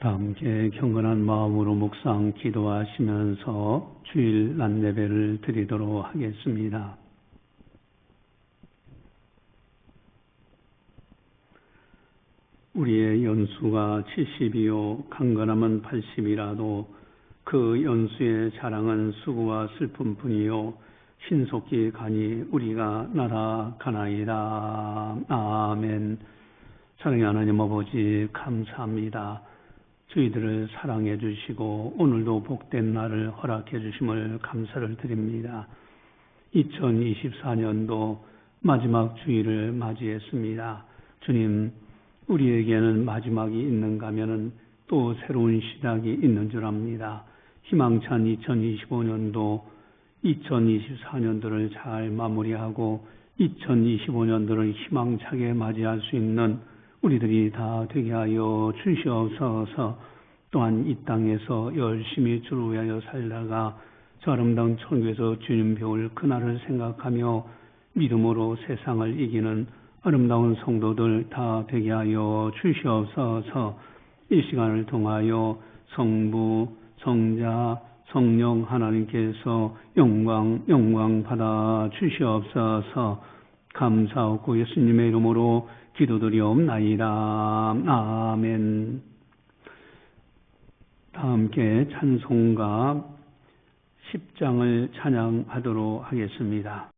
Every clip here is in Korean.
다 함께 경건한 마음으로 묵상 기도하시면서 주일 낮예배를 드리도록 하겠습니다. 우리의 연수가 70이요 강건함은 80이라도 그 연수의 자랑은 수고와 슬픔뿐이요 신속히 가니 우리가 날아가나이다. 아멘. 사랑의 하나님 아버지 감사합니다. 저희들을 사랑해 주시고 오늘도 복된 날을 허락해 주심을 감사를 드립니다. 2024년도 마지막 주일을 맞이했습니다. 주님, 우리에게는 마지막이 있는가 하면은 또 새로운 시작이 있는 줄 압니다. 희망찬 2025년도 2024년도를 잘 마무리하고 2025년도를 희망차게 맞이할 수 있는 우리들이 다 되게 하여 주시옵소서. 또한 이 땅에서 열심히 주를 위하여 살다가 저 아름다운 천국에서 주님 배울 그날을 생각하며 믿음으로 세상을 이기는 아름다운 성도들 다 되게 하여 주시옵소서. 이 시간을 통하여 성부, 성자, 성령 하나님께서 영광 받아 주시옵소서. 감사하고 예수님의 이름으로 기도드리옵나이다. 아멘. 다 함께 찬송가 10장을 찬양하도록 하겠습니다.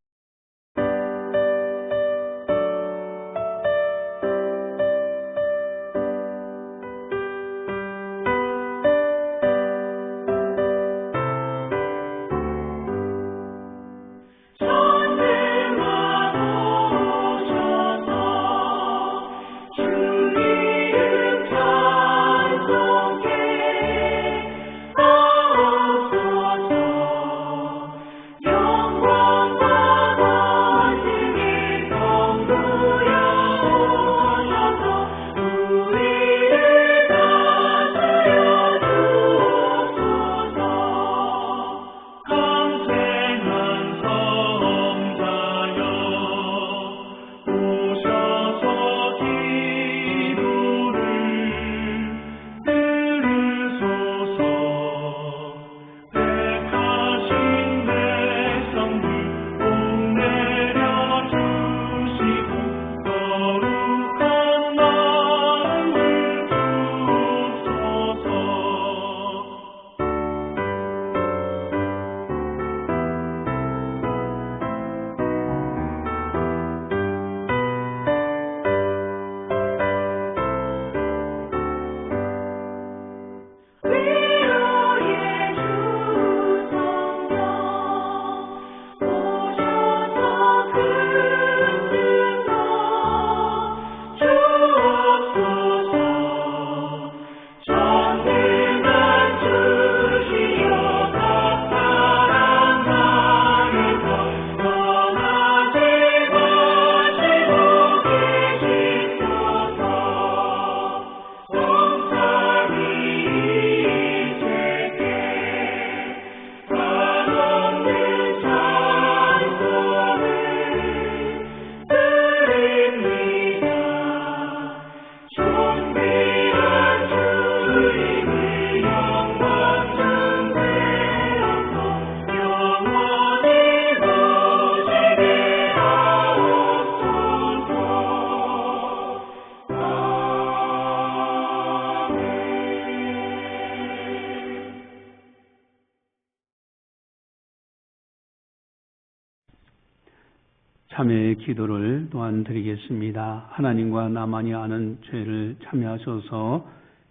참회의 기도를 또한 드리겠습니다. 하나님과 나만이 아는 죄를 참여하셔서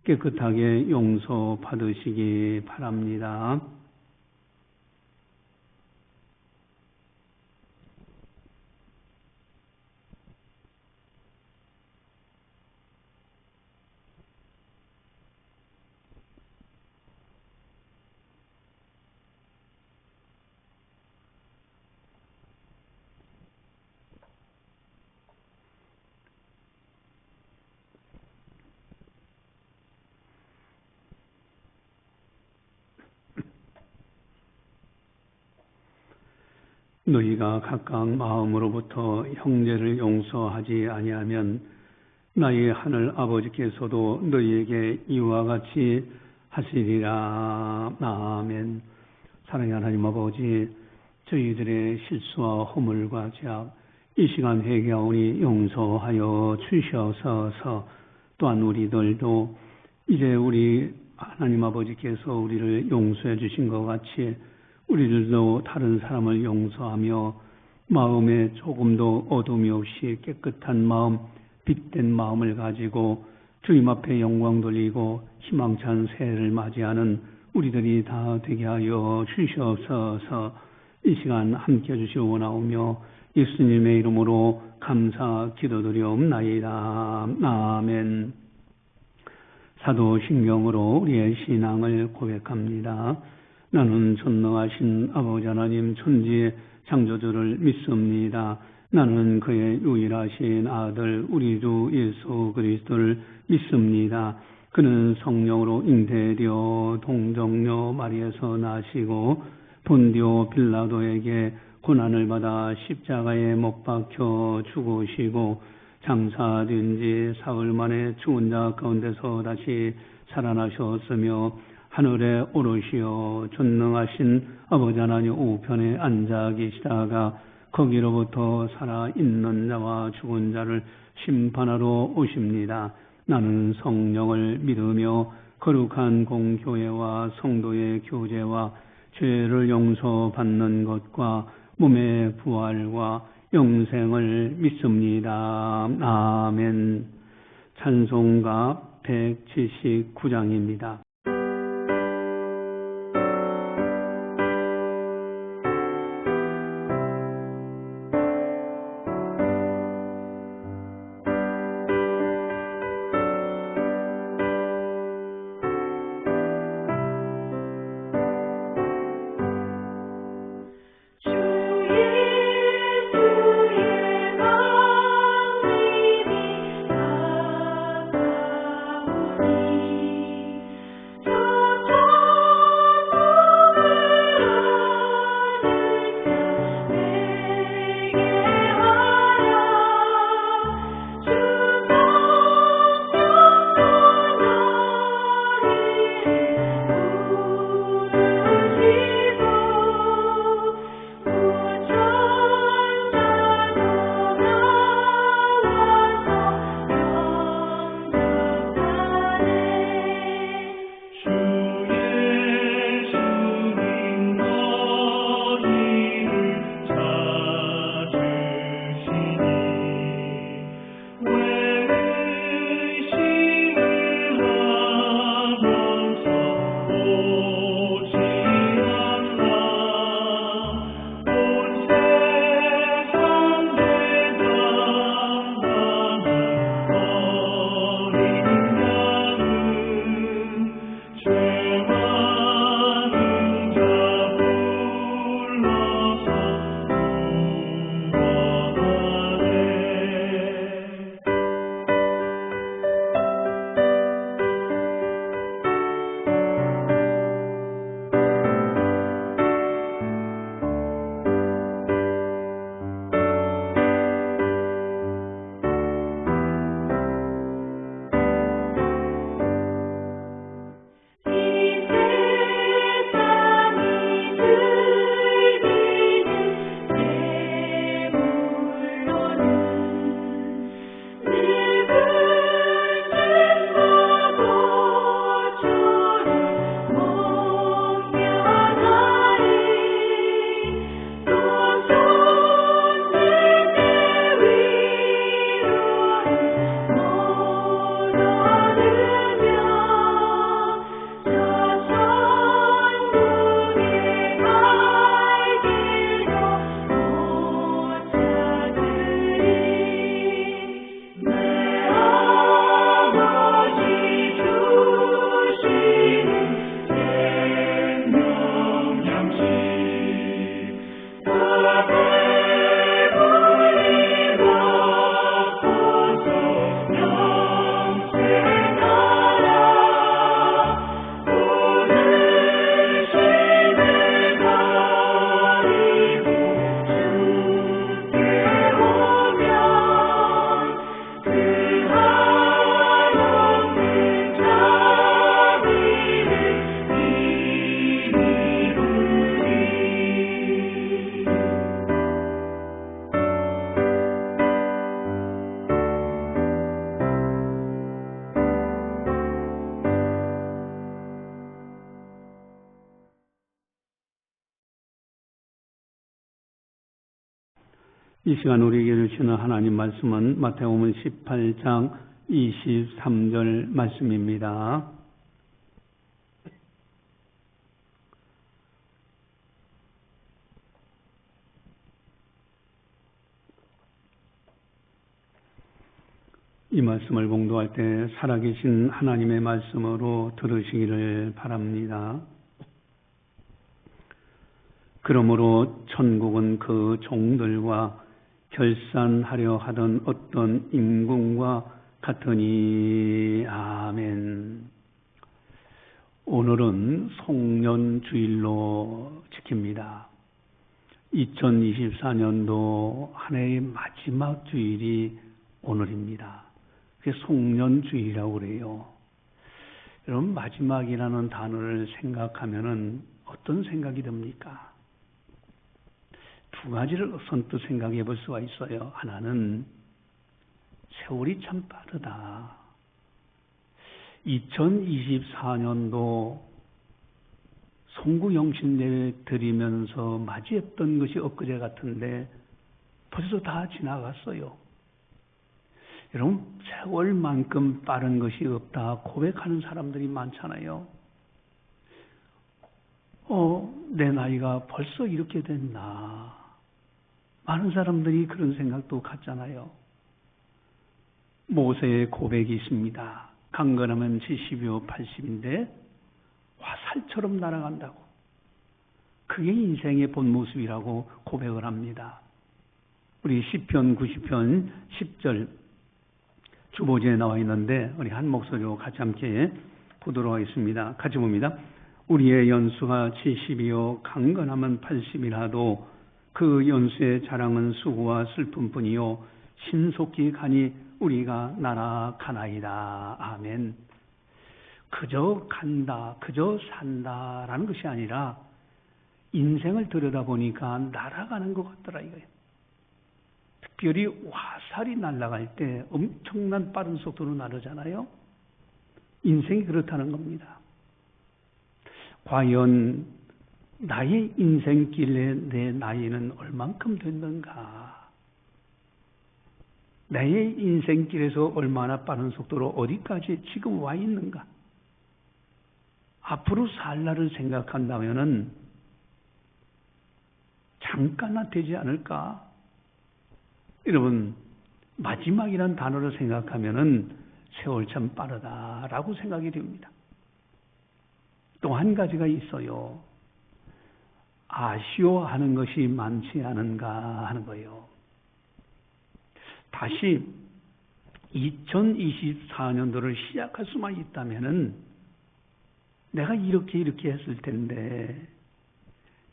깨끗하게 용서받으시기 바랍니다. 너희가 각각 마음으로부터 형제를 용서하지 아니하면 나의 하늘 아버지께서도 너희에게 이와 같이 하시리라. 아멘. 사랑하는 하나님 아버지, 저희들의 실수와 허물과 죄악 이 시간 회개하오니 용서하여 주시옵소서. 또한 우리들도 이제 우리 하나님 아버지께서 우리를 용서해 주신 것 같이 우리들도 다른 사람을 용서하며 마음에 조금도 어둠이 없이 깨끗한 마음, 빛된 마음을 가지고 주님 앞에 영광 돌리고 희망찬 새해를 맞이하는 우리들이 다 되게 하여 주시옵소서. 이 시간 함께 해주시오 원하오며 예수님의 이름으로 감사 기도드리옵나이다. 아멘. 사도신경으로 우리의 신앙을 고백합니다. 나는 전능하신 아버지 하나님 천지의 창조주를 믿습니다. 나는 그의 유일하신 아들 우리 주 예수 그리스도를 믿습니다. 그는 성령으로 잉태되어 동정녀 마리에서 나시고 본디오 빌라도에게 고난을 받아 십자가에 못 박혀 죽으시고 장사된 지 사흘 만에 죽은 자 가운데서 다시 살아나셨으며 하늘에 오르시어 전능하신 아버지 하나님 우편에 앉아 계시다가 거기로부터 살아있는 자와 죽은 자를 심판하러 오십니다. 나는 성령을 믿으며 거룩한 공교회와 성도의 교제와 죄를 용서받는 것과 몸의 부활과 영생을 믿습니다. 아멘. 찬송가 179장입니다. 이 시간 우리에게 주시는 하나님 말씀은 마태복음 18장 23절 말씀입니다. 이 말씀을 봉독할 때 살아계신 하나님의 말씀으로 들으시기를 바랍니다. 그러므로 천국은 그 종들과 결산하려 하던 어떤 임금과 같으니. 아멘. 오늘은 송년주일로 지킵니다. 2024년도 한 해의 마지막 주일이 오늘입니다. 그게 송년주일이라고 그래요. 여러분, 마지막이라는 단어를 생각하면은 어떤 생각이 듭니까? 두 가지를 선뜻 생각해 볼 수가 있어요. 하나는 세월이 참 빠르다. 2024년도 송구영신예배 드리면서 맞이했던 것이 엊그제 같은데 벌써 다 지나갔어요. 여러분, 세월만큼 빠른 것이 없다 고백하는 사람들이 많잖아요. 내 나이가 벌써 이렇게 됐나. 많은 사람들이 그런 생각도 갖잖아요. 모세의 고백이 있습니다. 강건하면 70이요 80인데 화살처럼 날아간다고. 그게 인생의 본 모습이라고 고백을 합니다. 우리 시편 90편 10절 주보지에 나와 있는데 우리 한 목소리로 같이 함께 보도록 하겠습니다. 같이 봅니다. 우리의 연수가 70이요 강건하면 80이라도 그 연수의 자랑은 수고와 슬픔뿐이요 신속히 가니 우리가 날아가나이다. 아멘. 그저 간다, 그저 산다라는 것이 아니라 인생을 들여다보니까 날아가는 것 같더라 이거예요. 특별히 화살이 날아갈 때 엄청난 빠른 속도로 나르잖아요. 인생이 그렇다는 겁니다. 과연 나의 인생길에 내 나이는 얼만큼 됐는가? 나의 인생길에서 얼마나 빠른 속도로 어디까지 지금 와 있는가? 앞으로 살 날을 생각한다면은 잠깐나 되지 않을까? 여러분, 마지막이란 단어를 생각하면은 세월 참 빠르다라고 생각이 됩니다. 또 한 가지가 있어요. 아쉬워하는 것이 많지 않은가 하는 거예요. 다시 2024년도를 시작할 수만 있다면은 내가 이렇게 했을 텐데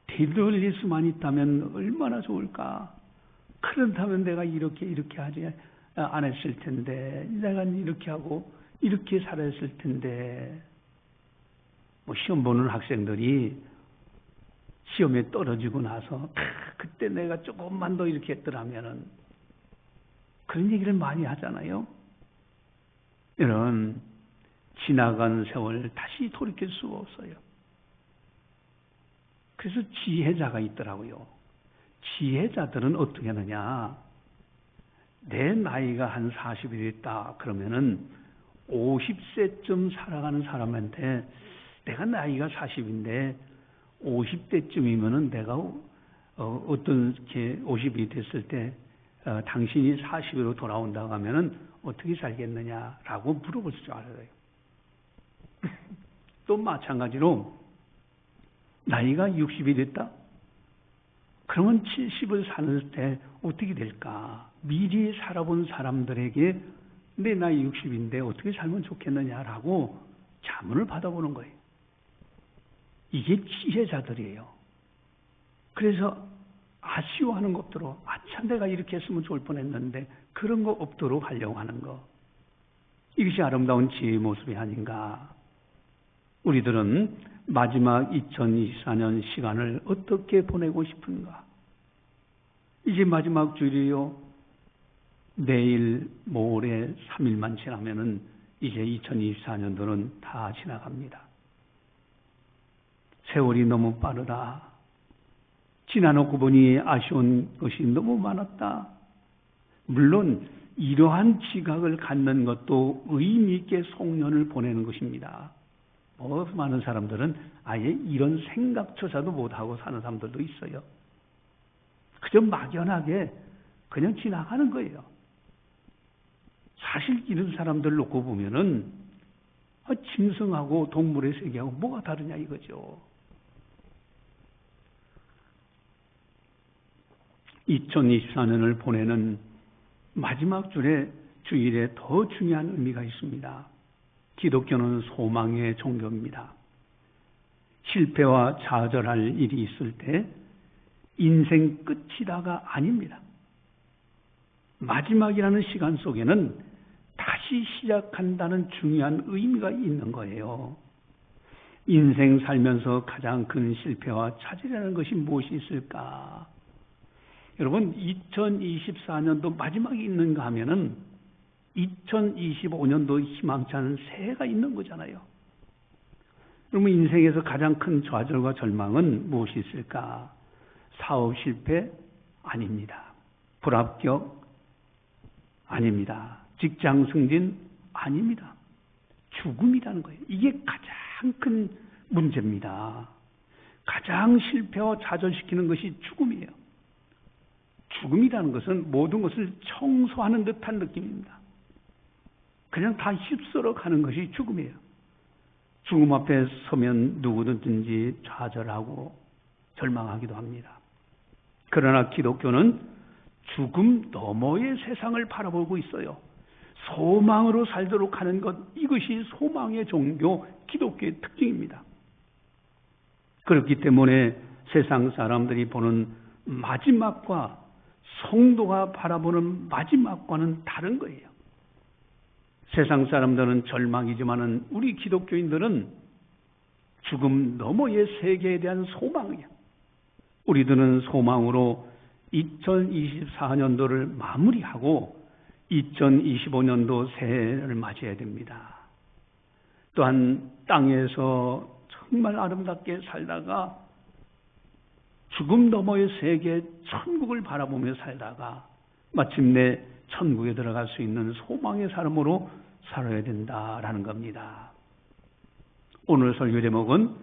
되돌릴 수만 있다면 얼마나 좋을까? 그렇다면 내가 이렇게 하지 안 했을 텐데 내가 이렇게 하고 이렇게 살았을 텐데. 시험 보는 학생들이 시험에 떨어지고 나서 그때 내가 조금만 더 이렇게 했더라면은 그런 얘기를 많이 하잖아요. 이런 지나간 세월 다시 돌이킬 수가 없어요. 그래서 지혜자가 있더라고요. 지혜자들은 어떻게 하느냐. 내 나이가 한 40이 됐다 그러면은 50세쯤 살아가는 사람한테 내가 나이가 40인데 50대쯤이면은 내가 어떤 게 50이 됐을 때 당신이 40으로 돌아온다고 하면은 어떻게 살겠느냐라고 물어볼 줄 알아요. 또 마찬가지로 나이가 60이 됐다? 그러면 70을 사는 때 어떻게 될까? 미리 살아본 사람들에게 내 나이 60인데 어떻게 살면 좋겠느냐라고 자문을 받아보는 거예요. 이게 지혜자들이에요. 그래서 아쉬워하는 것들로 아참 내가 이렇게 했으면 좋을 뻔했는데 그런 거 없도록 하려고 하는 거. 이것이 아름다운 지혜의 모습이 아닌가. 우리들은 마지막 2024년 시간을 어떻게 보내고 싶은가. 이제 마지막 주일이요. 내일 모레 3일만 지나면은 이제 2024년도는 다 지나갑니다. 세월이 너무 빠르다. 지나놓고 보니 아쉬운 것이 너무 많았다. 물론 이러한 지각을 갖는 것도 의미 있게 송년을 보내는 것입니다. 많은 사람들은 아예 이런 생각조차도 못하고 사는 사람들도 있어요. 그저 막연하게 그냥 지나가는 거예요. 사실 이런 사람들 놓고 보면은 짐승하고 동물의 세계하고 뭐가 다르냐 이거죠. 2024년을 보내는 마지막 주일에 더 중요한 의미가 있습니다. 기독교는 소망의 종교입니다. 실패와 좌절할 일이 있을 때 인생 끝이다가 아닙니다. 마지막이라는 시간 속에는 다시 시작한다는 중요한 의미가 있는 거예요. 인생 살면서 가장 큰 실패와 좌절이라는 것이 무엇이 있을까? 여러분, 2024년도 마지막이 있는가 하면은 2025년도 희망치 않은 새해가 있는 거잖아요. 그러면 인생에서 가장 큰 좌절과 절망은 무엇이 있을까? 사업 실패? 아닙니다. 불합격? 아닙니다. 직장 승진? 아닙니다. 죽음이라는 거예요. 이게 가장 큰 문제입니다. 가장 실패와 좌절시키는 것이 죽음이에요. 죽음이라는 것은 모든 것을 청소하는 듯한 느낌입니다. 그냥 다 휩쓸어 가는 것이 죽음이에요. 죽음 앞에 서면 누구든지 좌절하고 절망하기도 합니다. 그러나 기독교는 죽음 너머의 세상을 바라보고 있어요. 소망으로 살도록 하는 것, 이것이 소망의 종교, 기독교의 특징입니다. 그렇기 때문에 세상 사람들이 보는 마지막과 성도가 바라보는 마지막과는 다른 거예요. 세상 사람들은 절망이지만은 우리 기독교인들은 죽음 너머의 세계에 대한 소망이에요. 우리들은 소망으로 2024년도를 마무리하고 2025년도 새해를 맞이해야 됩니다. 또한 땅에서 정말 아름답게 살다가 죽음 너머의 세계 천국을 바라보며 살다가 마침내 천국에 들어갈 수 있는 소망의 사람으로 살아야 된다라는 겁니다. 오늘 설교 제목은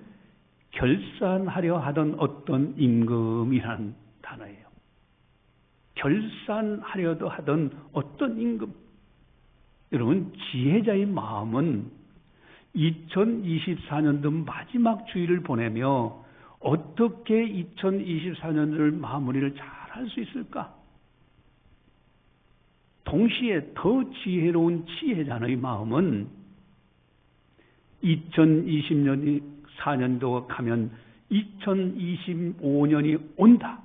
결산하려 하던 어떤 임금이라는 단어예요. 결산하려도 하던 어떤 임금. 여러분, 지혜자의 마음은 2024년도 마지막 주일을 보내며 어떻게 2024년을 마무리를 잘 할 수 있을까? 동시에 더 지혜로운 지혜자의 마음은 2024년도가 가면 2025년이 온다.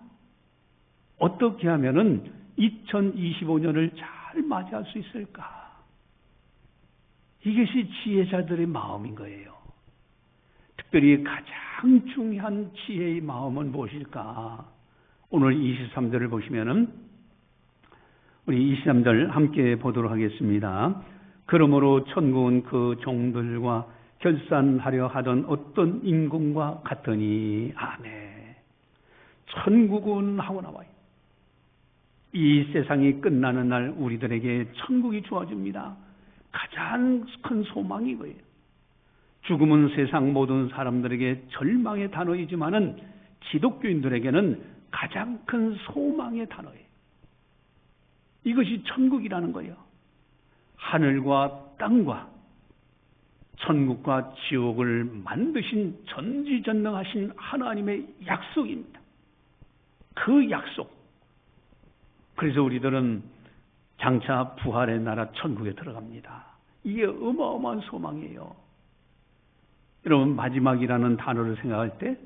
어떻게 하면은 2025년을 잘 맞이할 수 있을까? 이것이 지혜자들의 마음인 거예요. 특별히 가장 중요한 지혜의 마음은 무엇일까? 오늘 23절을 보시면은 우리 23절 함께 보도록 하겠습니다. 그러므로 천국은 그 종들과 결산하려 하던 어떤 임금과 같으니. 아멘. 천국은 하고 나와요. 이 세상이 끝나는 날 우리들에게 천국이 주어집니다. 가장 큰 소망이 이거예요. 죽음은 세상 모든 사람들에게 절망의 단어이지만은 기독교인들에게는 가장 큰 소망의 단어예요. 이것이 천국이라는 거예요. 하늘과 땅과 천국과 지옥을 만드신 전지전능하신 하나님의 약속입니다. 그 약속. 그래서 우리들은 장차 부활의 나라 천국에 들어갑니다. 이게 어마어마한 소망이에요. 여러분, 마지막이라는 단어를 생각할 때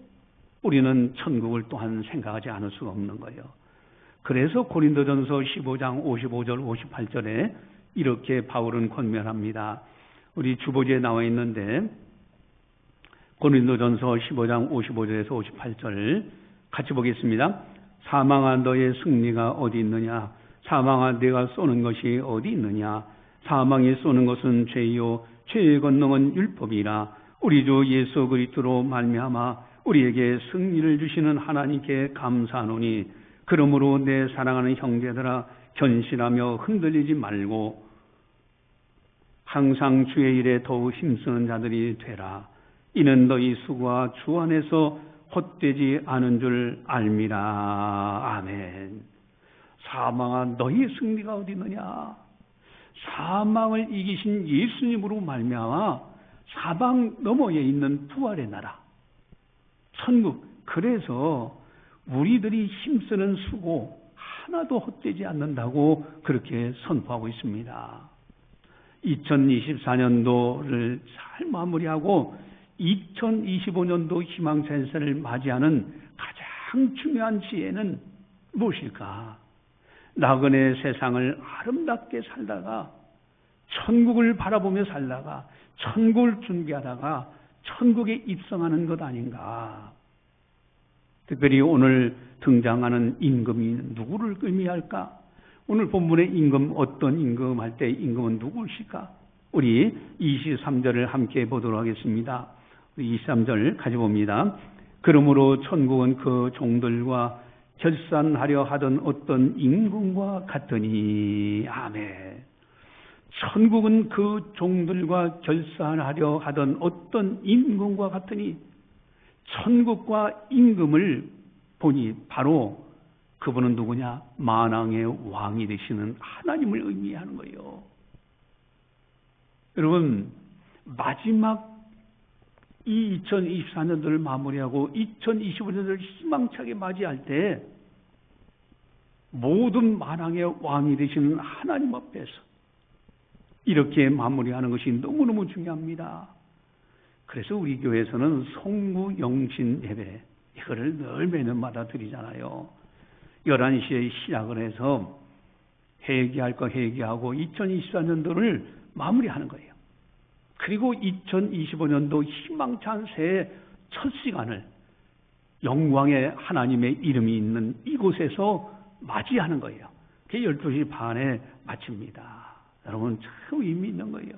우리는 천국을 또한 생각하지 않을 수가 없는 거예요. 그래서 고린도전서 15장 55절 58절에 이렇게 바울은 권면합니다. 우리 주보지에 나와 있는데 고린도전서 15장 55절에서 58절 같이 보겠습니다. 사망아 너의 승리가 어디 있느냐? 사망아 내가 쏘는 것이 어디 있느냐? 사망이 쏘는 것은 죄요 죄의 권능은 율법이라. 우리 주 예수 그리스도로 말미암아 우리에게 승리를 주시는 하나님께 감사하노니 그러므로 내 사랑하는 형제들아 견실하며 흔들리지 말고 항상 주의 일에 더욱 힘쓰는 자들이 되라. 이는 너희 수고가 주 안에서 헛되지 않은 줄 알미라. 아멘. 사망아 너희 승리가 어디 있느냐? 사망을 이기신 예수님으로 말미암아 사방 너머에 있는 부활의 나라 천국. 그래서 우리들이 힘쓰는 수고 하나도 헛되지 않는다고 그렇게 선포하고 있습니다. 2024년도를 잘 마무리하고 2025년도 희망찬세를 맞이하는 가장 중요한 지혜는 무엇일까? 나그네 세상을 아름답게 살다가 천국을 바라보며 살다가 천국을 준비하다가 천국에 입성하는 것 아닌가? 특별히 오늘 등장하는 임금이 누구를 의미할까? 오늘 본문의 임금, 어떤 임금 할 때 임금은 누구일까? 우리 23절을 함께 보도록 하겠습니다. 23절 가져봅니다. 그러므로 천국은 그 종들과 결산하려 하던 어떤 임금과 같으니. 아멘. 천국은 그 종들과 결산하려 하던 어떤 임금과 같으니. 천국과 임금을 보니 바로 그분은 누구냐? 만왕의 왕이 되시는 하나님을 의미하는 거예요. 여러분, 마지막 이 2024년도를 마무리하고 2025년도를 희망차게 맞이할 때 모든 만왕의 왕이 되시는 하나님 앞에서 이렇게 마무리하는 것이 너무너무 중요합니다. 그래서 우리 교회에서는 성구영신 예배 이거를 늘 매년마다 드리잖아요. 11시에 시작을 해서 회개할 거 회개하고 2024년도를 마무리하는 거예요. 그리고 2025년도 희망찬 새해 첫 시간을 영광의 하나님의 이름이 있는 이곳에서 맞이하는 거예요. 그게 12시 반에 마칩니다. 여러분 참 의미 있는 거예요.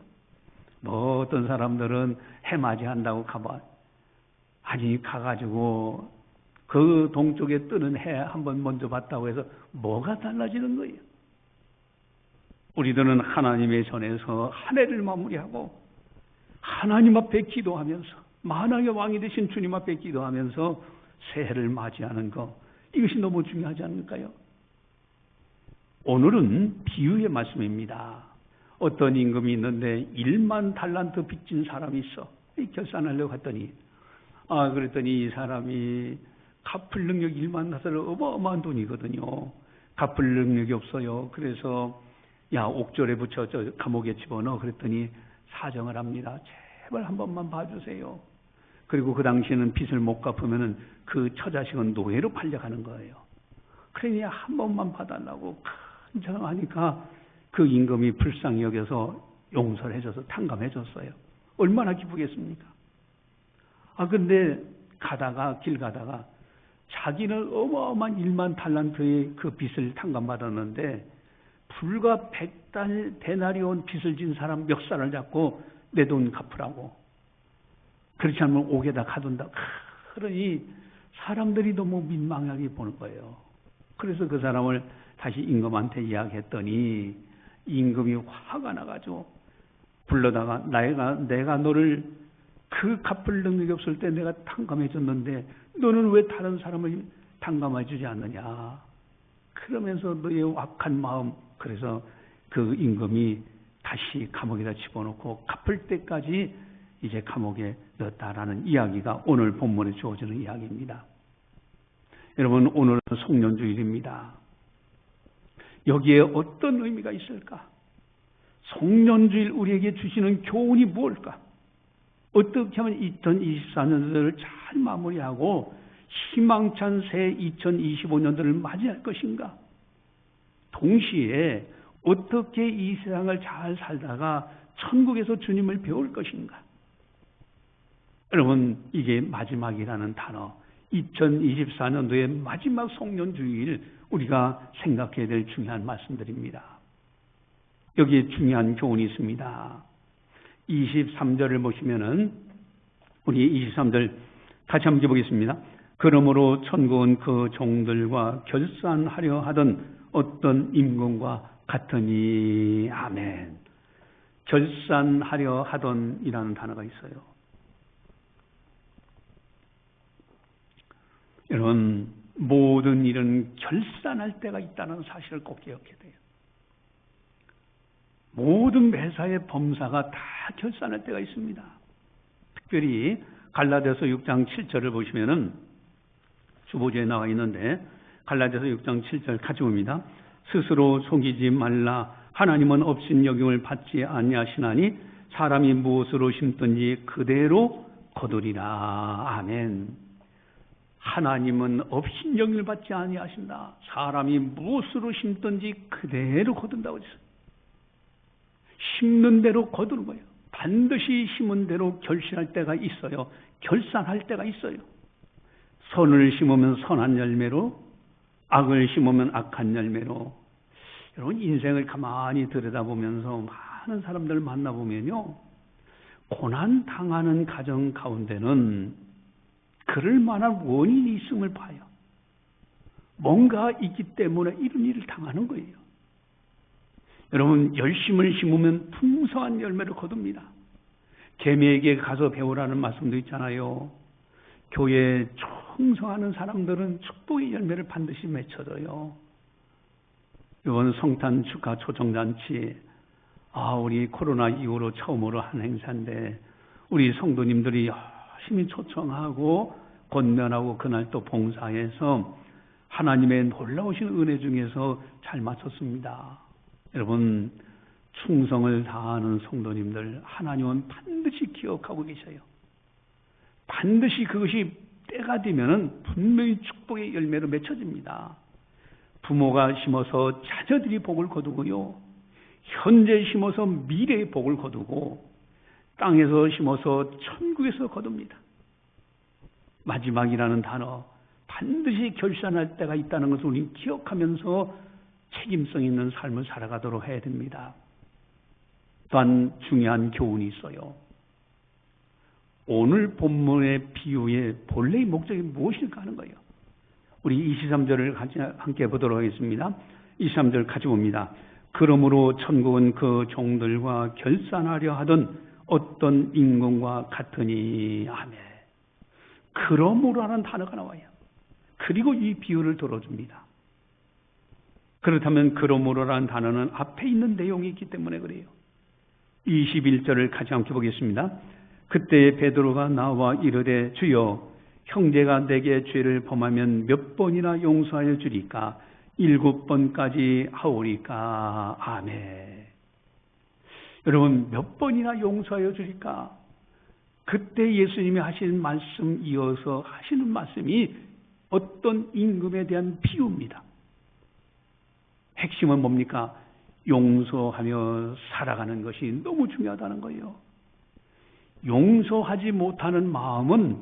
뭐 어떤 사람들은 해 맞이한다고 가봐. 아니 가가지고 그 동쪽에 뜨는 해 한번 먼저 봤다고 해서 뭐가 달라지는 거예요? 우리들은 하나님의 전에서 한 해를 마무리하고 하나님 앞에 기도하면서 만왕의 왕이 되신 주님 앞에 기도하면서 새해를 맞이하는 것, 이것이 너무 중요하지 않을까요? 오늘은 비유의 말씀입니다. 어떤 임금이 있는데 1만 달란트 빚진 사람이 있어. 결산하려고 했더니 그랬더니 이 사람이 갚을 능력이 1만 달러 어마어마한 돈이거든요. 갚을 능력이 없어요. 그래서 야 옥절에 붙여 저 감옥에 집어넣어. 그랬더니 사정을 합니다. 제발 한 번만 봐주세요. 그리고 그 당시에는 빚을 못 갚으면은 그 처자식은 노예로 팔려가는 거예요. 그러니 한 번만 봐달라고 간청하니까 그 임금이 불쌍히 여겨서 용서를 해줘서 탕감해줬어요. 얼마나 기쁘겠습니까? 근데 길 가다가 자기는 어마어마한 1만 달란트의 그 빚을 탕감받았는데 불과 100데나리온 빚을 진 사람 멱살을 잡고 내 돈 갚으라고. 그렇지 않으면 옥에다 가둔다. 그러니 사람들이 너무 민망하게 보는 거예요. 그래서 그 사람을 다시 임금한테 이야기했더니 임금이 화가 나가지고 불러다가 내가 너를 그 갚을 능력이 없을 때 내가 탕감해 줬는데 너는 왜 다른 사람을 탕감해 주지 않느냐. 그러면서 너의 악한 마음, 그래서 그 임금이 다시 감옥에다 집어넣고 갚을 때까지 이제 감옥에 넣었다라는 이야기가 오늘 본문에 주어지는 이야기입니다. 여러분, 오늘은 송년주일입니다. 여기에 어떤 의미가 있을까? 송년주일 우리에게 주시는 교훈이 무엇일까? 어떻게 하면 2024년도를 잘 마무리하고 희망찬 새 2025년도를 맞이할 것인가? 동시에 어떻게 이 세상을 잘 살다가 천국에서 주님을 배울 것인가? 여러분, 이게 마지막이라는 단어, 2024년도의 마지막 송년주일 우리가 생각해야 될 중요한 말씀들입니다. 여기에 중요한 교훈이 있습니다. 23절을 보시면은 우리 23절 다시 한번 읽어보겠습니다. 그러므로 천국은 그 종들과 결산하려 하던 어떤 임금과 같으니. 아멘. 결산하려 하던 이라는 단어가 있어요. 여러분, 모든 일은 결산할 때가 있다는 사실을 꼭 기억해야 돼요. 모든 매사의 범사가 다 결산할 때가 있습니다. 특별히 갈라디아서 6장 7절을 보시면은 주보지에 나와 있는데, 갈라디아서 6장 7절 같이 봅니다. 스스로 속이지 말라. 하나님은 업신여김을 받지 아니하시나니 사람이 무엇으로 심든지 그대로 거두리라. 아멘. 하나님은 업신여김을 받지 아니하신다. 사람이 무엇으로 심든지 그대로 거둔다고 했어요. 심는 대로 거두는 거예요. 반드시 심은 대로 결실할 때가 있어요. 결산할 때가 있어요. 선을 심으면 선한 열매로, 악을 심으면 악한 열매로. 여러분, 인생을 가만히 들여다보면서 많은 사람들을 만나보면요, 고난 당하는 가정 가운데는 그럴 만한 원인이 있음을 봐요. 뭔가 있기 때문에 이런 일을 당하는 거예요. 여러분, 열심을 심으면 풍성한 열매를 거둡니다. 개미에게 가서 배우라는 말씀도 있잖아요. 교회에 충성하는 사람들은 축복의 열매를 반드시 맺혀져요. 이번 성탄 축하 초청잔치, 우리 코로나 이후로 처음으로 한 행사인데, 우리 성도님들이 열심히 초청하고 권면하고 그날 또 봉사해서 하나님의 놀라우신 은혜 중에서 잘 마쳤습니다. 여러분, 충성을 다하는 성도님들 하나님은 반드시 기억하고 계셔요. 반드시 그것이 때가 되면은 분명히 축복의 열매로 맺혀집니다. 부모가 심어서 자녀들이 복을 거두고요, 현재 심어서 미래의 복을 거두고, 땅에서 심어서 천국에서 거둡니다. 마지막이라는 단어, 반드시 결산할 때가 있다는 것을 우리는 기억하면서 책임성 있는 삶을 살아가도록 해야 됩니다. 또한 중요한 교훈이 있어요. 오늘 본문의 비유의 본래의 목적이 무엇일까 하는 거예요. 우리 23절을 같이 함께 보도록 하겠습니다. 23절 같이 봅니다. 그러므로 천국은 그 종들과 결산하려 하던 어떤 임금과 같으니. 아멘. 그러므로라는 단어가 나와요. 그리고 이 비유를 들어줍니다. 그렇다면 그러므로라는 단어는 앞에 있는 내용이 있기 때문에 그래요. 21절을 같이 함께 보겠습니다. 그때 베드로가 나와 이르되 주여, 형제가 내게 죄를 범하면 몇 번이나 용서하여 주리까? 7번까지 하오리까? 아멘. 여러분, 몇 번이나 용서하여 주리까? 그때 예수님이 하신 말씀 이어서 하시는 말씀이 어떤 임금에 대한 비유입니다. 핵심은 뭡니까? 용서하며 살아가는 것이 너무 중요하다는 거예요. 용서하지 못하는 마음은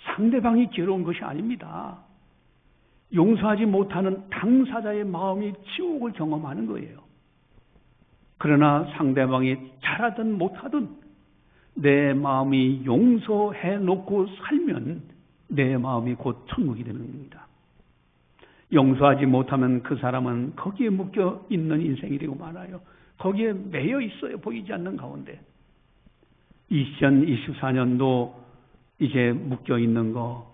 상대방이 괴로운 것이 아닙니다. 용서하지 못하는 당사자의 마음이 지옥을 경험하는 거예요. 그러나 상대방이 잘하든 못하든 내 마음이 용서해 놓고 살면 내 마음이 곧 천국이 되는 겁니다. 용서하지 못하면 그 사람은 거기에 묶여 있는 인생이 되고 말아요. 거기에 매여 있어요. 보이지 않는 가운데. 2024년도 이제 묶여 있는 거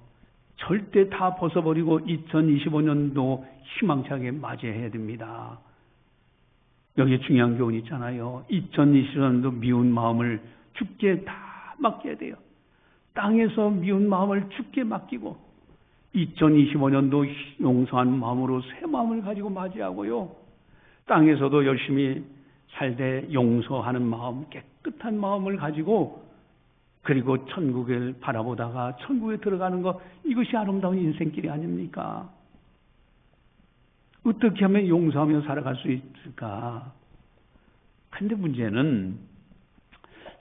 절대 다 벗어버리고 2025년도 희망차게 맞이해야 됩니다. 여기에 중요한 교훈이 있잖아요. 2024년도 미운 마음을 주께 다 맡겨야 돼요. 땅에서 미운 마음을 주께 맡기고 2025년도 용서한 마음으로 새 마음을 가지고 맞이하고요. 땅에서도 열심히 살되 용서하는 마음, 깨끗한 마음을 가지고 그리고 천국을 바라보다가 천국에 들어가는 것, 이것이 아름다운 인생길이 아닙니까? 어떻게 하면 용서하며 살아갈 수 있을까? 근데 문제는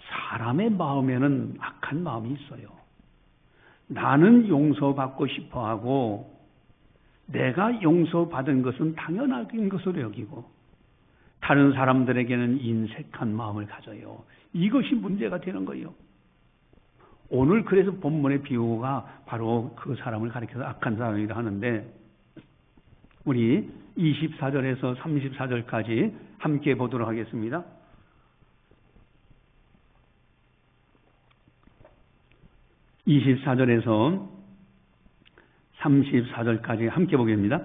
사람의 마음에는 악한 마음이 있어요. 나는 용서받고 싶어하고 내가 용서받은 것은 당연한 것으로 여기고 다른 사람들에게는 인색한 마음을 가져요. 이것이 문제가 되는 거예요. 오늘 그래서 본문의 비유가 바로 그 사람을 가리켜서 악한 사람이라 하는데, 우리 24절에서 34절까지 함께 보도록 하겠습니다. 24절에서 34절까지 함께 보겠습니다.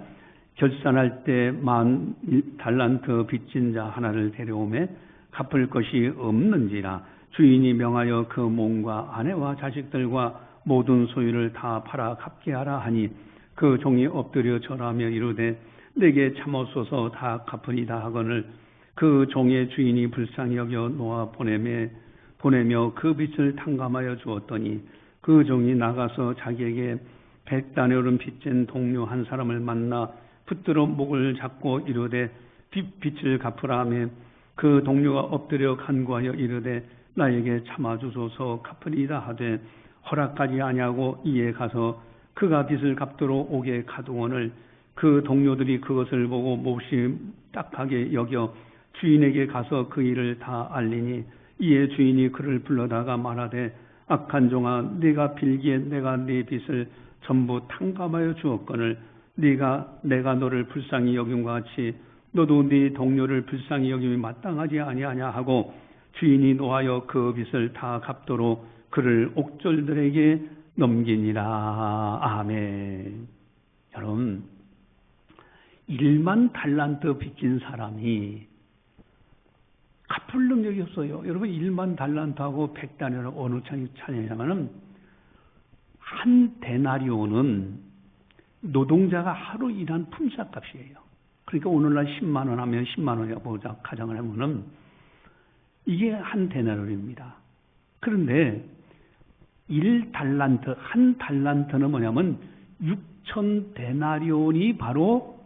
결산할 때 10,000달란트 빚진 자 하나를 데려오매 갚을 것이 없는지라 주인이 명하여 그 몸과 아내와 자식들과 모든 소유를 다 팔아 갚게 하라 하니 그 종이 엎드려 절하며 이르되 내게 참옵소서 다 갚으리다 하거늘 그 종의 주인이 불쌍히 여겨 놓아 보내며 그 빚을 탕감하여 주었더니 그 종이 나가서 자기에게 100다네올은 빚진 동료 한 사람을 만나 붙들어 목을 잡고 이르되 빚을 갚으라 하며 그 동료가 엎드려 간구하여 이르되 나에게 참아주소서 갚으리이다 하되 허락하지 아니하고 이에 가서 그가 빚을 갚도록 오게 가두거늘 그 동료들이 그것을 보고 몹시 딱하게 여겨 주인에게 가서 그 일을 다 알리니 이에 주인이 그를 불러다가 말하되 악한 종아 네가 빌기에 내가 네 빚을 전부 탕감하여 주었거늘 내가 너를 불쌍히 여김과 같이 너도 네 동료를 불쌍히 여김이 마땅하지 아니하냐 하고 주인이 노하여 그 빚을 다 갚도록 그를 옥졸들에게 넘기니라. 아멘. 여러분, 10,000달란트 빚진 사람이 갚을 능력이 없어요. 여러분, 10,000달란트하고 100다네올은 어느 차이냐면은 한 데나리온은 노동자가 하루 일한 품삯값이에요. 그러니까 오늘날 10만 원 하면 10만 원이라고 보자 가정을 하면은 이게 한 데나리온입니다. 그런데 1달란트, 한 달란트는 뭐냐면 6,000데나리온이 바로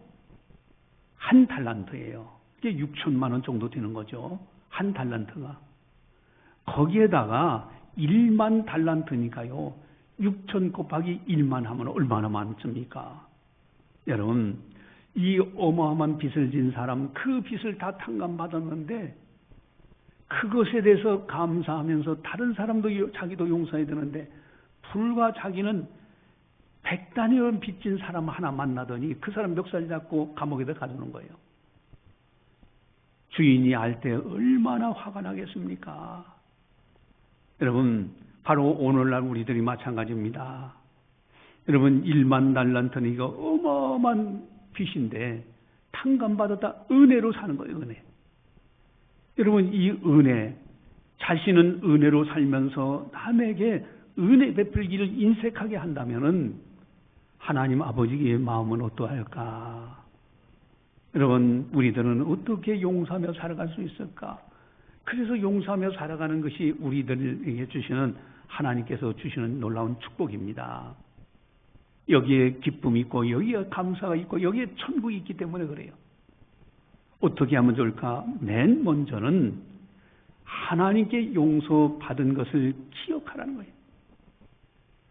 한 달란트예요. 이게 6천만 원 정도 되는 거죠. 한 달란트가. 거기에다가 10,000달란트니까요. 6천 곱하기 1만 하면 얼마나 많습니까? 여러분, 이 어마어마한 빚을 진 사람, 그 빚을 다 탕감받았는데 그것에 대해서 감사하면서 다른 사람도 자기도 용서해야 되는데 불과 자기는 100다네올 빚진 사람 하나 만나더니 그 사람 멱살 잡고 감옥에다 가두는 거예요. 주인이 알 때 얼마나 화가 나겠습니까? 여러분, 바로 오늘날 우리들이 마찬가지입니다. 여러분, 10,000달란트는 이거 어마어마한 빚인데 탕감받았다 은혜로 사는 거예요. 은혜. 여러분, 이 은혜, 자신은 은혜로 살면서 남에게 은혜 베풀기를 인색하게 한다면은 하나님 아버지의 마음은 어떠할까? 여러분, 우리들은 어떻게 용서하며 살아갈 수 있을까? 그래서 용서하며 살아가는 것이 우리들에게 주시는, 하나님께서 주시는 놀라운 축복입니다. 여기에 기쁨이 있고 여기에 감사가 있고 여기에 천국이 있기 때문에 그래요. 어떻게 하면 좋을까? 맨 먼저는 하나님께 용서받은 것을 기억하라는 거예요.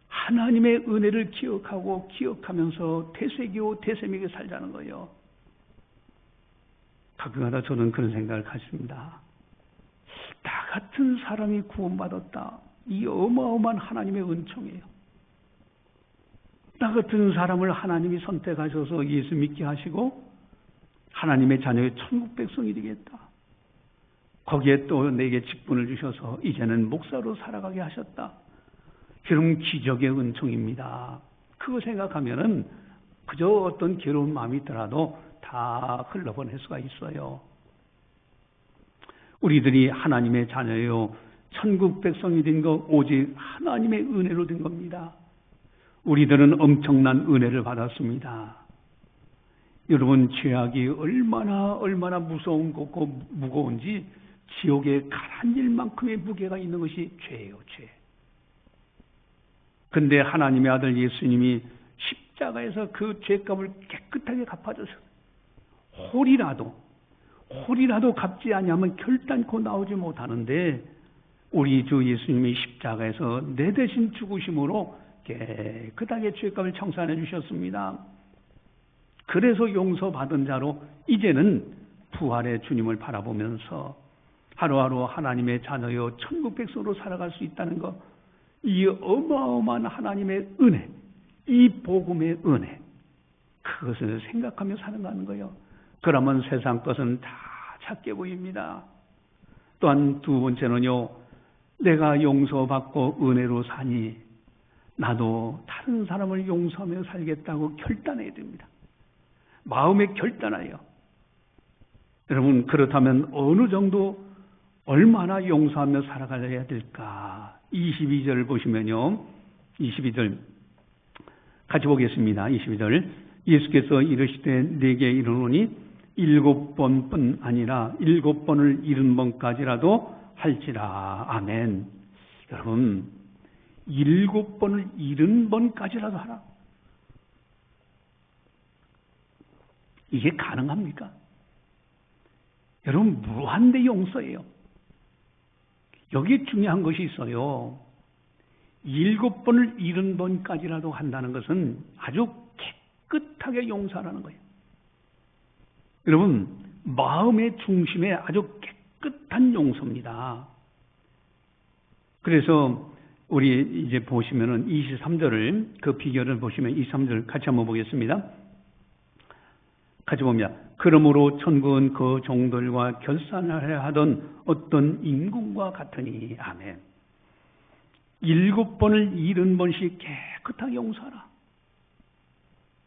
하나님의 은혜를 기억하면서 되새기고 살자는 거예요. 가끔가다 저는 그런 생각을 가집니다. 나 같은 사람이 구원받았다. 이 어마어마한 하나님의 은총이에요. 나 같은 사람을 하나님이 선택하셔서 예수 믿게 하시고 하나님의 자녀의 천국 백성이 되겠다. 거기에 또 내게 직분을 주셔서 이제는 목사로 살아가게 하셨다. 그럼 기적의 은총입니다. 그거 생각하면은 그저 어떤 괴로운 마음이 있더라도 다 흘러보낼 수가 있어요. 우리들이 하나님의 자녀요, 천국 백성이 된 것 오직 하나님의 은혜로 된 겁니다. 우리들은 엄청난 은혜를 받았습니다. 여러분, 죄악이 얼마나 무서운 거고 무거운지 지옥에 가라앉을 만큼의 무게가 있는 것이 죄예요, 죄. 근데 하나님의 아들 예수님이 십자가에서 그 죄값을 깨끗하게 갚아줘서 홀이라도 갚지 아니하면 결단코 나오지 못하는데 우리 주 예수님이 십자가에서 내 대신 죽으심으로 깨끗하게 죄값을 청산해 주셨습니다. 그래서 용서받은 자로 이제는 부활의 주님을 바라보면서 하루하루 하나님의 자녀요 천국 백성으로 살아갈 수 있다는 것, 이 어마어마한 하나님의 은혜, 이 복음의 은혜, 그것을 생각하며 살아가는 거예요. 그러면 세상 것은 다 작게 보입니다. 또한 두 번째는요, 내가 용서받고 은혜로 사니 나도 다른 사람을 용서하며 살겠다고 결단해야 됩니다. 마음에 결단하여. 여러분, 그렇다면 어느 정도 얼마나 용서하며 살아가야 될까? 22절 보시면요, 22절 같이 보겠습니다. 22절 예수께서 이르시되 내게 이르노니 7번뿐 아니라 7번을 70번까지라도 할지라. 아멘. 여러분, 7번을 70번까지라도 하라. 이게 가능합니까? 여러분, 무한대 용서예요. 여기에 중요한 것이 있어요. 7번을 70번까지라도 한다는 것은 아주 깨끗하게 용서하라는 거예요. 여러분, 마음의 중심에 아주 깨끗한 용서입니다. 그래서 우리 이제 보시면은 23절을, 그 비결을 보시면 23절 같이 한번 보겠습니다. 같이 봅니다. 그러므로 천국은 그 종들과 결산하려 하던 어떤 임금과 같으니. 아멘. 7번을 70번씩 깨끗하게 용서하라.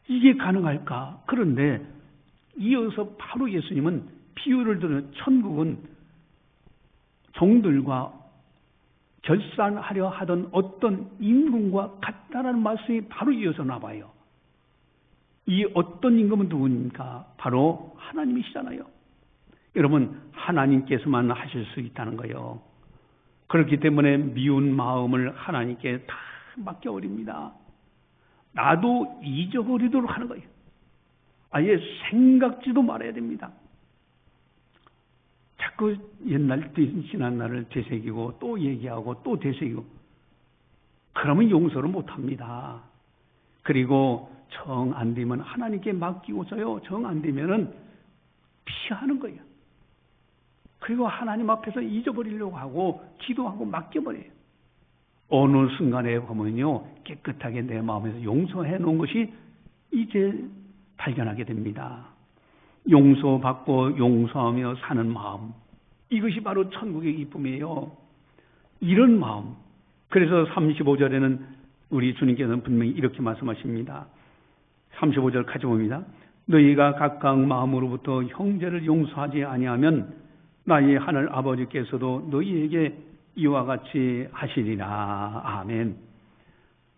이게 가능할까? 그런데 이어서 바로 예수님은 비유를 들어 천국은 종들과 결산하려 하던 어떤 임금과 같다라는 말씀이 바로 이어서 나와요. 이 어떤 임금은 누구입니까? 바로 하나님이시잖아요. 여러분, 하나님께서만 하실 수 있다는 거예요. 그렇기 때문에 미운 마음을 하나님께 다 맡겨버립니다. 나도 잊어버리도록 하는 거예요. 아예 생각지도 말아야 됩니다. 자꾸 옛날 지난 날을 되새기고 또 얘기하고 또 되새기고, 그러면 용서를 못합니다. 그리고 정 안 되면 하나님께 맡기고서요, 정 안 되면은 피하는 거예요. 그리고 하나님 앞에서 잊어버리려고 하고 기도하고 맡겨버려요. 어느 순간에 보면요, 깨끗하게 내 마음에서 용서해 놓은 것이 이제 발견하게 됩니다. 용서받고 용서하며 사는 마음, 이것이 바로 천국의 기쁨이에요. 이런 마음. 그래서 35절에는 우리 주님께서는 분명히 이렇게 말씀하십니다. 35절 같이 봅니다. 너희가 각각 마음으로부터 형제를 용서하지 아니하면 나의 하늘 아버지께서도 너희에게 이와 같이 하시리라. 아멘.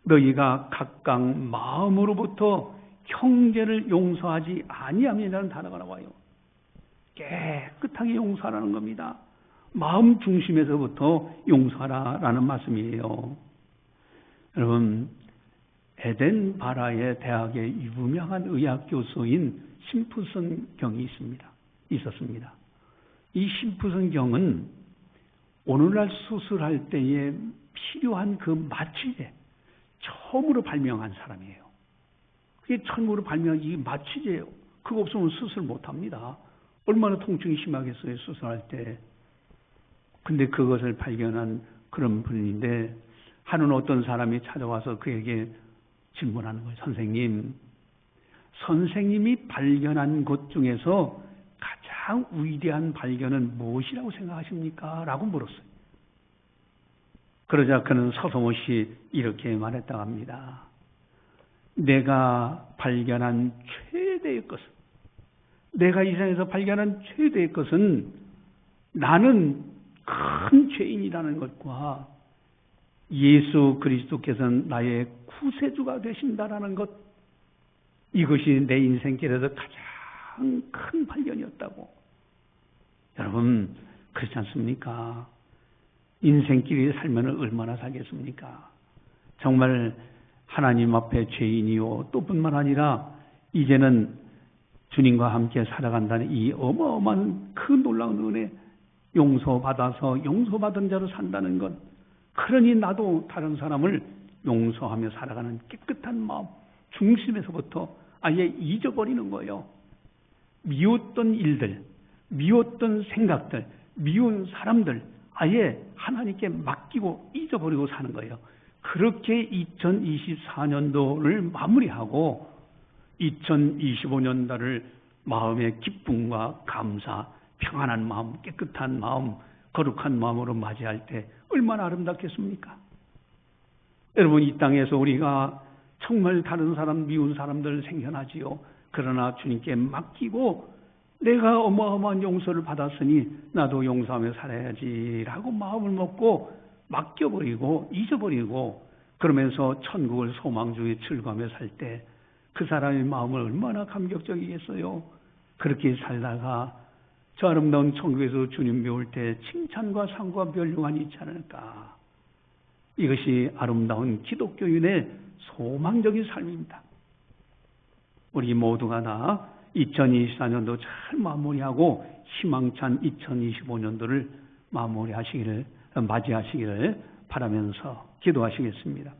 너희가 각각 마음으로부터 형제를 용서하지 아니하면이라는 단어가 나와요. 깨끗하게 용서하라는 겁니다. 마음 중심에서부터 용서하라라는 말씀이에요. 여러분, 에덴 바라의 대학의 유명한 의학 교수인 심프슨 경이 있었습니다. 이 심프슨 경은 오늘날 수술할 때에 필요한 그 마취제, 처음으로 발명한 사람이에요. 그게 처음으로 발명한 이 마취제예요. 그거 없으면 수술 못합니다. 얼마나 통증이 심하겠어요, 수술할 때. 근데 그것을 발견한 그런 분인데, 하는 어떤 사람이 찾아와서 그에게 질문하는 거예요. 선생님이 발견한 것 중에서 가장 위대한 발견은 무엇이라고 생각하십니까? 라고 물었어요. 그러자 그는 서슴없이 이렇게 말했다고 합니다. 내가 발견한 최대의 것은, 내가 이 세상에서 발견한 최대의 것은 나는 큰 죄인이라는 것과 예수 그리스도께서는 나의 구세주가 되신다라는 것, 이것이 내 인생길에서 가장 큰 발견이었다고. 여러분, 그렇지 않습니까? 인생길에 살면 얼마나 살겠습니까? 정말 하나님 앞에 죄인이요, 또 뿐만 아니라 이제는 주님과 함께 살아간다는 이 어마어마한 그 놀라운 은혜, 용서받아서 용서받은 자로 산다는 것. 그러니 나도 다른 사람을 용서하며 살아가는 깨끗한 마음 중심에서부터 아예 잊어버리는 거예요. 미웠던 일들, 미웠던 생각들, 미운 사람들 아예 하나님께 맡기고 잊어버리고 사는 거예요. 그렇게 2024년도를 마무리하고 2025년도를 마음의 기쁨과 감사, 평안한 마음, 깨끗한 마음, 거룩한 마음으로 맞이할 때 얼마나 아름답겠습니까? 여러분, 이 땅에서 우리가 정말 다른 사람, 미운 사람들 생겨나지요. 그러나 주님께 맡기고 내가 어마어마한 용서를 받았으니 나도 용서하며 살아야지라고 마음을 먹고 맡겨버리고 잊어버리고 그러면서 천국을 소망 중에 즐거워하며 살 때 그 사람의 마음은 얼마나 감격적이겠어요. 그렇게 살다가 저 아름다운 천국에서 주님 배울 때 칭찬과 상과 멸류관이 있지 않을까. 이것이 아름다운 기독교인의 소망적인 삶입니다. 우리 모두가 다 2024년도 잘 마무리하고 희망찬 2025년도를 맞이하시기를 바라면서 기도하시겠습니다.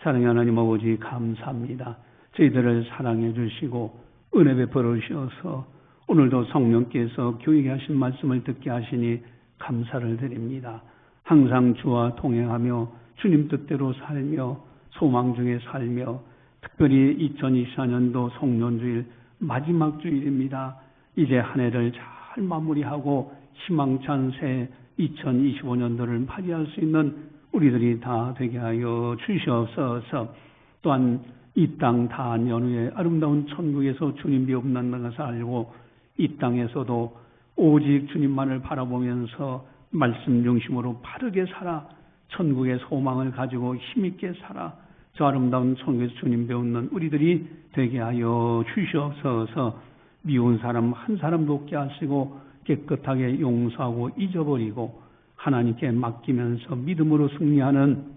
사랑의 하나님 아버지, 감사합니다. 저희들을 사랑해 주시고 은혜 베풀어 주셔서 오늘도 성령께서 교육에 하신 말씀을 듣게 하시니 감사를 드립니다. 항상 주와 동행하며 주님 뜻대로 살며 소망 중에 살며 특별히 2024년도 송년주일 마지막 주일입니다. 이제 한 해를 잘 마무리하고 희망찬 새 2025년도를 맞이할 수 있는 우리들이 다 되게 하여 주시옵소서. 또한 이 땅 다 연후에 아름다운 천국에서 주님 비옵난다는 것을 알고 이 땅에서도 오직 주님만을 바라보면서 말씀 중심으로 바르게 살아 천국의 소망을 가지고 힘있게 살아 저 아름다운 천국에서 주님 배우는 우리들이 되게 하여 주시옵소서. 미운 사람 한 사람도 없게 하시고 깨끗하게 용서하고 잊어버리고 하나님께 맡기면서 믿음으로 승리하는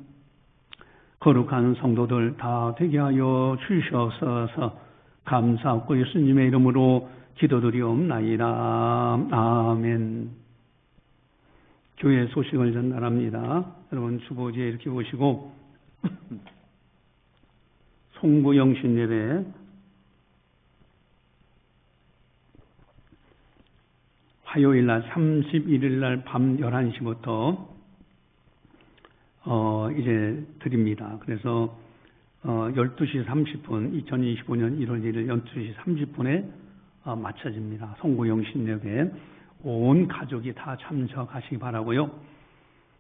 거룩한 성도들 다 되게 하여 주시옵소서. 감사하고 예수님의 이름으로 기도드리옵나이다. 아멘. 교회 소식을 전달합니다. 여러분 주보지에 이렇게 보시고 송구영신 예배 화요일날 31일날 밤 11시부터 이제 드립니다. 그래서 12시 30분 2025년 1월 1일 12시 30분에 마쳐집니다. 송구영신 예배 온 가족이 다 참석하시기 바라고요.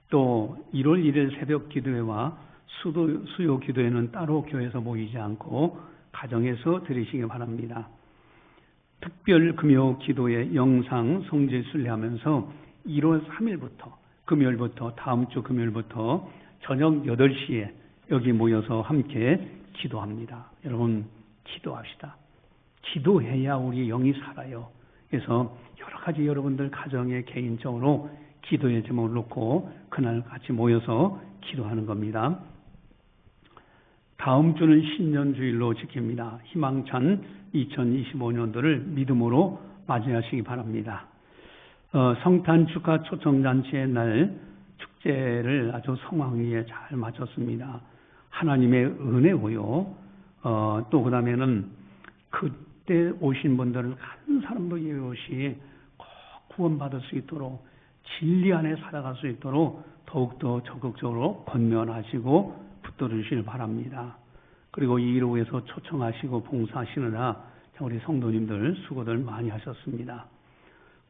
또 1월 1일 새벽 기도회와 수요 기도회는 따로 교회에서 모이지 않고 가정에서 드리시기 바랍니다. 특별 금요 기도회 영상 성지 순례하면서 1월 3일부터 금요일부터 다음 주 금요일부터 저녁 8시에 여기 모여서 함께 기도합니다. 여러분 기도합시다. 기도해야 우리 영이 살아요. 그래서 여러 가지 여러분들 가정에 개인적으로 기도의 제목을 놓고 그날 같이 모여서 기도하는 겁니다. 다음 주는 신년주일로 지킵니다. 희망찬 2025년도를 믿음으로 맞이하시기 바랍니다. 성탄 축하 초청잔치의 날 축제를 아주 성황리에 잘 마쳤습니다. 하나님의 은혜고요. 또 그 다음에는 그때 오신 분들을 한 사람도 예외 없이 꼭 구원받을 수 있도록 진리 안에 살아갈 수 있도록 더욱더 적극적으로 권면하시고 붙들으시길 바랍니다. 그리고 이 일을 위해서 초청하시고 봉사하시느라 우리 성도님들 수고들 많이 하셨습니다.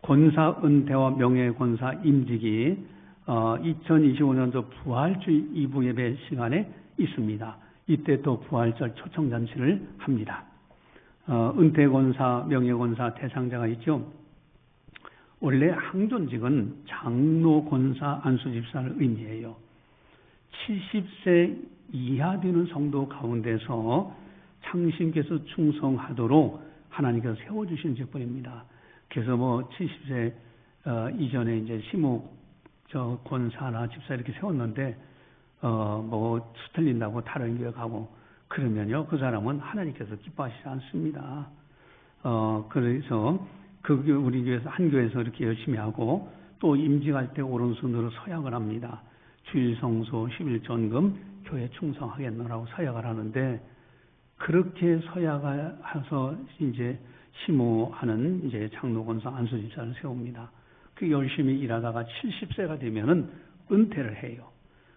권사 은퇴와 명예권사 임직이 2025년도 부활주의 2부 예배 시간에 있습니다. 이때 또 부활절 초청잔치를 합니다. 은퇴권사, 명예권사 대상자가 있죠. 원래 항존직은 장로권사 안수집사를 의미해요. 70세 이하 되는 성도 가운데서 창신께서 충성하도록 하나님께서 세워주신 직분입니다. 그래서 70세 이전에 이제 시목 권사나 집사 이렇게 세웠는데 틀린다고 다른 교회 가고 그러면요 그 사람은 하나님께서 기뻐하시지 않습니다. 그래서 우리 교회에서 한 교회에서 이렇게 열심히 하고 또 임직할 때 오른손으로 서약을 합니다. 주일성소 11전금 교회 충성하겠노라고 서약을 하는데 그렇게 서약을 해서 이제 시무하는 이제 장로권사 안수집사를 세웁니다. 그 열심히 일하다가 70세가 되면은 은퇴를 해요.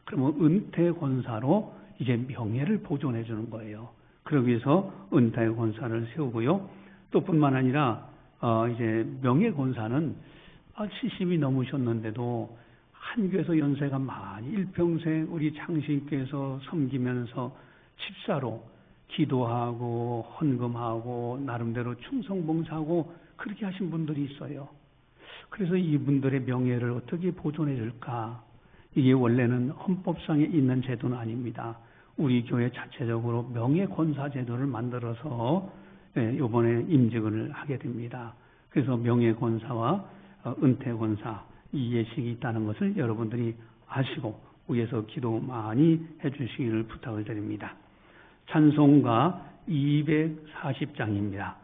그러면 은퇴 권사로 이제 명예를 보존해 주는 거예요. 그러기 위해서 은퇴 권사를 세우고요. 또 뿐만 아니라 이제 명예 권사는 70이 넘으셨는데도 한교에서 연세가 많이 일평생 우리 창신교에서 섬기면서 집사로 기도하고 헌금하고 나름대로 충성봉사하고 그렇게 하신 분들이 있어요. 그래서 이분들의 명예를 어떻게 보존해 줄까? 이게 원래는 헌법상에 있는 제도는 아닙니다. 우리 교회 자체적으로 명예권사 제도를 만들어서 이번에 임직을 하게 됩니다. 그래서 명예권사와 은퇴권사 이 예식이 있다는 것을 여러분들이 아시고 위에서 기도 많이 해주시기를 부탁을 드립니다. 찬송가 240장입니다.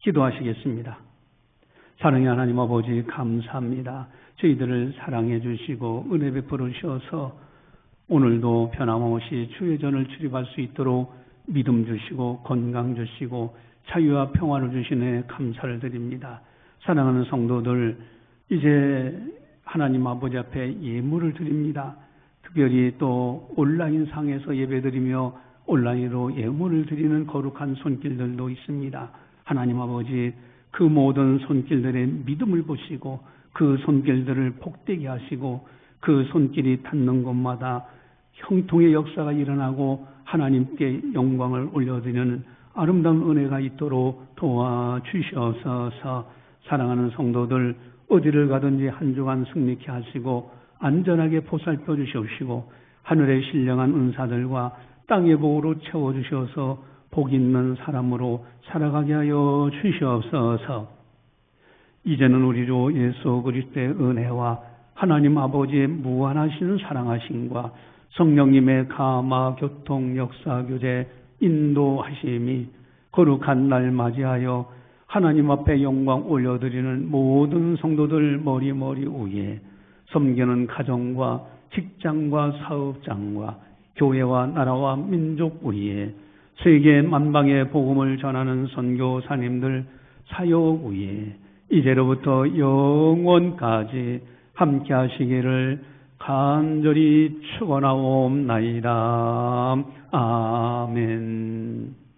기도하시겠습니다. 사랑의 하나님 아버지 감사합니다. 저희들을 사랑해 주시고 은혜 베풀어 주셔서 오늘도 변함없이 주의 전을 출입할 수 있도록 믿음 주시고 건강 주시고 자유와 평화를 주시네 감사를 드립니다. 사랑하는 성도들, 이제 하나님 아버지 앞에 예물을 드립니다. 특별히 또 온라인 상에서 예배드리며 온라인으로 예물을 드리는 거룩한 손길들도 있습니다. 하나님 아버지, 그 모든 손길들의 믿음을 보시고 그 손길들을 복되게 하시고 그 손길이 닿는 곳마다 형통의 역사가 일어나고 하나님께 영광을 올려드리는 아름다운 은혜가 있도록 도와주시옵소서. 사랑하는 성도들, 어디를 가든지 한 주간 승리케 하시고 안전하게 보살펴 주시옵시고 하늘의 신령한 은사들과 땅의 복으로 채워주셔서 복 있는 사람으로 살아가게 하여 주시옵소서. 이제는 우리 주 예수 그리스도의 은혜와 하나님 아버지의 무한하신 사랑하심과 성령님의 감화 교통 역사 교제 인도하심이 거룩한 날 맞이하여 하나님 앞에 영광 올려드리는 모든 성도들 머리 위에 섬기는 가정과 직장과 사업장과 교회와 나라와 민족 위에 세계 만방의 복음을 전하는 선교사님들 사역 위에 이제로부터 영원까지 함께 하시기를 간절히 축원하옵나이다. 아멘.